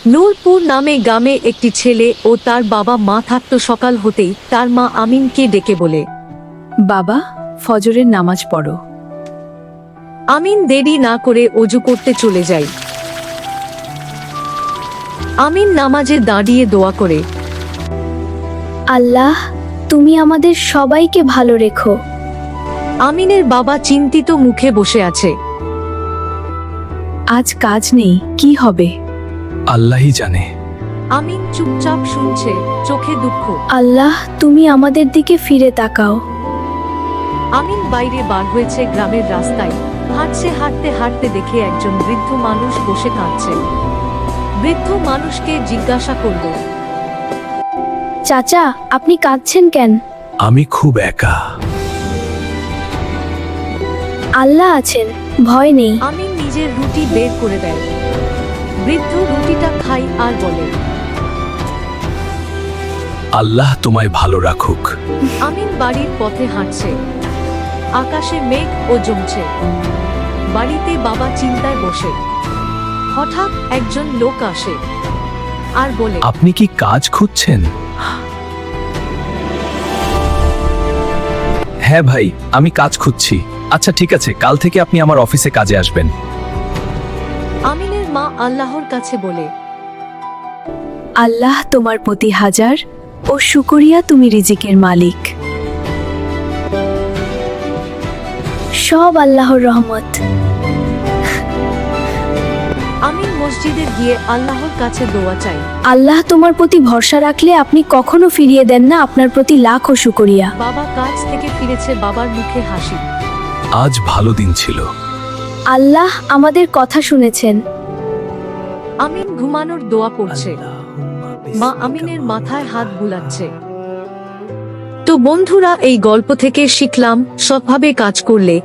নূরপুর নামে গ্রামে একটি ছেলে ও তার বাবা মা থাকত। সকাল হতেই তার মা আমিনকে ডেকে বলে, বাবা, ফজরের নামাজ পড়ো। আমিন দেরি না করে অজু করতে চলে যায়। আমিন নামাজে দাঁড়িয়ে দোয়া করে, আল্লাহ, তুমি আমাদের সবাইকে ভালো রেখো। আমিনের বাবা চিন্তিত মুখে বসে আছে। আজ কাজ নেই, কি হবে? আল্লাহই জানে। আমিন চুপচাপ শুনছে, চোখে দুঃখ। আল্লাহ, তুমি আমাদের দিকে ফিরে তাকাও। আমিন বাইরে বার হয়েছে গ্রামের রাস্তায়। হাঁটতে হাঁটতে দেখে একজন বৃদ্ধ মানুষ বসে কাঁদছে। বৃদ্ধ মানুষকে জিজ্ঞাসা করল, চাচা, আপনি কাঁদছেন কেন? আমি খুব একা। আল্লাহ আছেন, ভয় নেই। আমিন নিজের রুটি বের করে দেয়। বৃদ্ধ রুটিটা খাই আর বলে, আল্লাহ তোমায় ভালো রাখুক। আমিন বাড়ির পথে হাঁটছে। আকাশে মেঘ ও জমছে। বাড়িতে বাবা চিন্তায় বসে। হঠাৎ একজন লোক আসে আর বলে, আপনি কি কাজ খুঁজছেন? হ্যাঁ ভাই, আমি কাজ খুঁজছি। আচ্ছা ঠিক আছে, কাল থেকে আপনি আমার অফিসে কাজে আসবেন। আমিনের মা আল্লাহর কাছে বলে, আল্লাহ তোমার প্রতি হাজার ও শুকরিয়া, তুমি রিজিকের মালিক। সব আল্লাহর রহমত। আমিন মসজিদে গিয়ে আল্লাহর কাছে দোয়া চাই। আল্লাহ তোমার প্রতি ভরসা রাখলে আপনি কখনো ফিরিয়ে দেন না, আপনার প্রতি লাখো শুকরিয়া। বাবা কাজ থেকে ফিরেছে, বাবার মুখে হাসি। আজ ভালো দিন ছিল। আল্লাহ আমাদের কথা শুনেছেন। আমিন ঘুমানোর দোয়া পড়ছে। মা আমিনের মাথায় হাত বুলাচ্ছে। তো বন্ধুরা, এই গল্প থেকে শিখলাম, সৎভাবে কাজ করলে,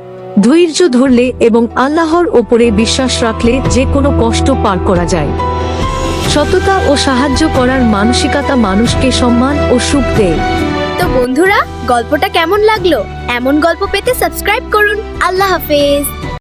ধৈর্য ধরলে এবং আল্লাহর ওপরে বিশ্বাস রাখলে যে কোনো কষ্ট পার করা যায়। সততা ও সাহায্য করার মানসিকতা মানুষকে সম্মান ও সুখ দেয়। তো বন্ধুরা, গল্পটা কেমন লাগলো? এমন গল্প পেতে সাবস্ক্রাইব করুন। আল্লাহ হাফেজ।